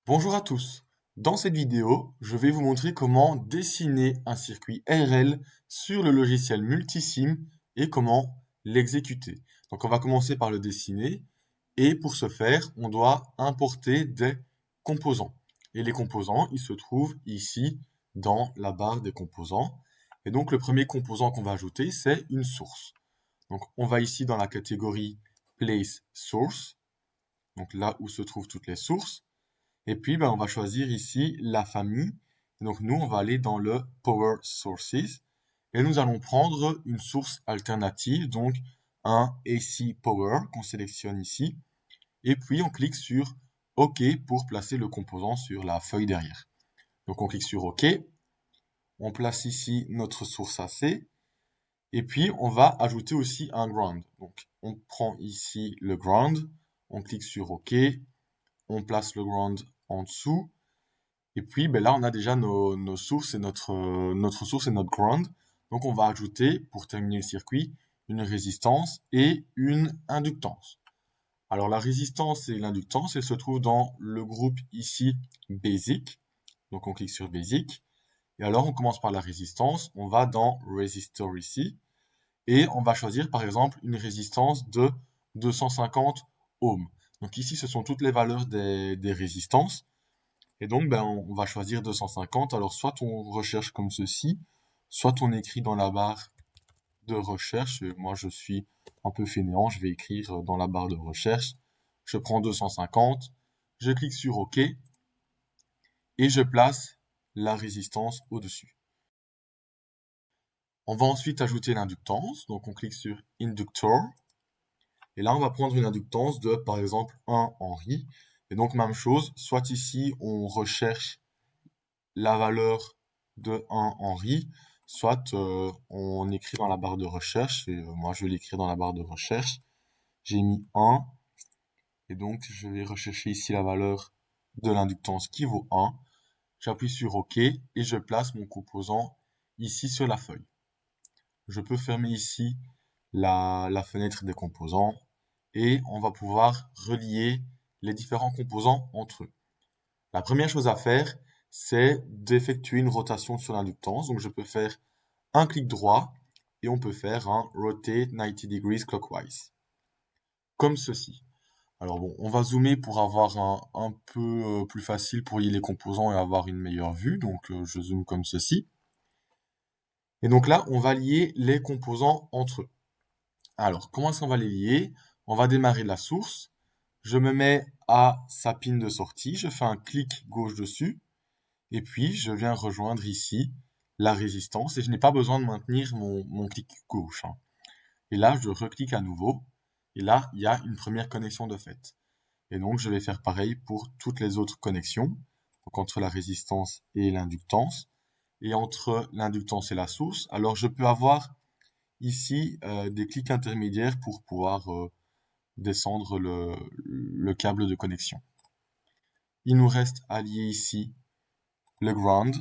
Bonjour à tous. Dans cette vidéo, je vais vous montrer comment dessiner un circuit RL sur le logiciel Multisim et comment l'exécuter. Donc on va commencer par le dessiner et pour ce faire, on doit importer des composants. Et les composants, ils se trouvent ici dans la barre des composants. Et donc le premier composant qu'on va ajouter, c'est une source. Donc on va ici dans la catégorie Place Source, donc là où se trouvent toutes les sources. Et puis, on va choisir ici la famille. Donc, nous, on va aller dans le Power Sources et nous allons prendre une source alternative, donc un AC Power qu'on sélectionne ici. Et puis, on clique sur OK pour placer le composant sur la feuille derrière. Donc, on clique sur OK. On place ici notre source AC. Et puis, on va ajouter aussi un ground. Donc, on prend ici le ground. On clique sur OK. On place le ground en dessous. Et puis, là, on a déjà nos sources et notre source et notre ground. Donc, on va ajouter, pour terminer le circuit, une résistance et une inductance. Alors, la résistance et l'inductance, elles se trouvent dans le groupe ici, Basic. Donc, on clique sur Basic. Et alors, on commence par la résistance. On va dans Resistor ici. Et on va choisir, par exemple, une résistance de 250 ohms. Donc, ici, ce sont toutes les valeurs des résistances. Et donc, on va choisir 250. Alors, soit on recherche comme ceci, soit on écrit dans la barre de recherche. Moi, je suis un peu fainéant, je vais écrire dans la barre de recherche. Je prends 250, je clique sur OK et je place la résistance au-dessus. On va ensuite ajouter l'inductance. Donc, on clique sur Inductor. Et là, on va prendre une inductance de, par exemple, 1 Henry. Et donc, même chose, soit ici, on recherche la valeur de 1 Henry, soit on écrit dans la barre de recherche, et moi je vais l'écrire dans la barre de recherche, j'ai mis 1, et donc je vais rechercher ici la valeur de l'inductance qui vaut 1, j'appuie sur OK, et je place mon composant ici sur la feuille. Je peux fermer ici la fenêtre des composants, et on va pouvoir relier les différents composants entre eux. La première chose à faire, c'est d'effectuer une rotation sur l'inductance. Donc, je peux faire un clic droit et on peut faire un Rotate 90 degrees clockwise. Comme ceci. Alors bon, on va zoomer pour avoir un peu plus facile pour lier les composants et avoir une meilleure vue. Donc, je zoome comme ceci. Et donc là, on va lier les composants entre eux. Alors, comment est-ce qu'on va les lier? On va démarrer la source. Je me mets à sa pin de sortie. Je fais un clic gauche dessus. Et puis, je viens rejoindre ici la résistance et je n'ai pas besoin de maintenir mon clic gauche, hein. Et là, je reclique à nouveau. Et là, il y a une première connexion de fait. Et donc, je vais faire pareil pour toutes les autres connexions. Donc, entre la résistance et l'inductance. Et entre l'inductance et la source. Alors, je peux avoir ici des clics intermédiaires pour pouvoir descendre le câble de connexion. Il nous reste à lier ici le ground.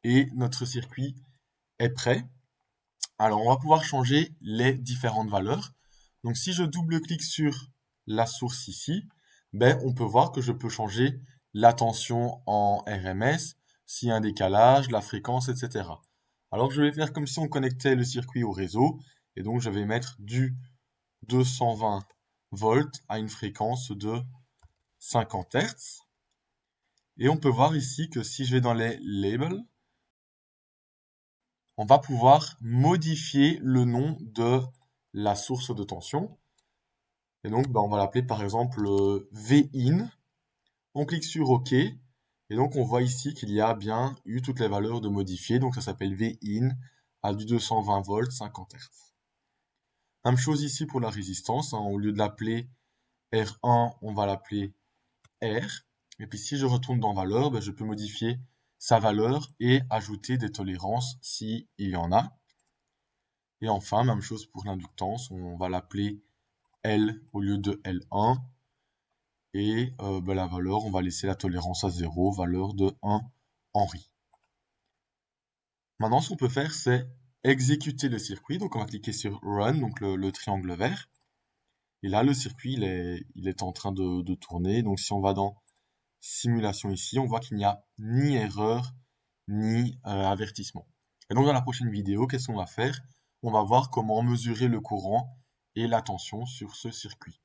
Et notre circuit est prêt. Alors, on va pouvoir changer les différentes valeurs. Donc, si je double-clique sur la source ici, on peut voir que je peux changer la tension en RMS, s'il y a un décalage, la fréquence, etc. Alors, je vais faire comme si on connectait le circuit au réseau. Et donc, je vais mettre du 220 volts à une fréquence de 50 Hz. Et on peut voir ici que si je vais dans les labels, on va pouvoir modifier le nom de la source de tension. Et donc, on va l'appeler par exemple Vin. On clique sur OK. Et donc, on voit ici qu'il y a bien eu toutes les valeurs de modifier. Donc, ça s'appelle Vin à du 220 volts, 50 Hz. Même chose ici pour la résistance, hein. Au lieu de l'appeler R1, on va l'appeler R. Et puis, si je retourne dans valeur, je peux modifier sa valeur et ajouter des tolérances s'il y en a. Et enfin, même chose pour l'inductance, on va l'appeler L au lieu de L1. Et la valeur, on va laisser la tolérance à 0, valeur de 1 Henry. Maintenant, ce qu'on peut faire, c'est exécuter le circuit. Donc, on va cliquer sur Run, donc le triangle vert. Et là, le circuit, il est en train de tourner. Donc, si on va dans simulation ici, on voit qu'il n'y a ni erreur, ni avertissement. Et donc, dans la prochaine vidéo, qu'est-ce qu'on va faire? On va voir comment mesurer le courant et la tension sur ce circuit.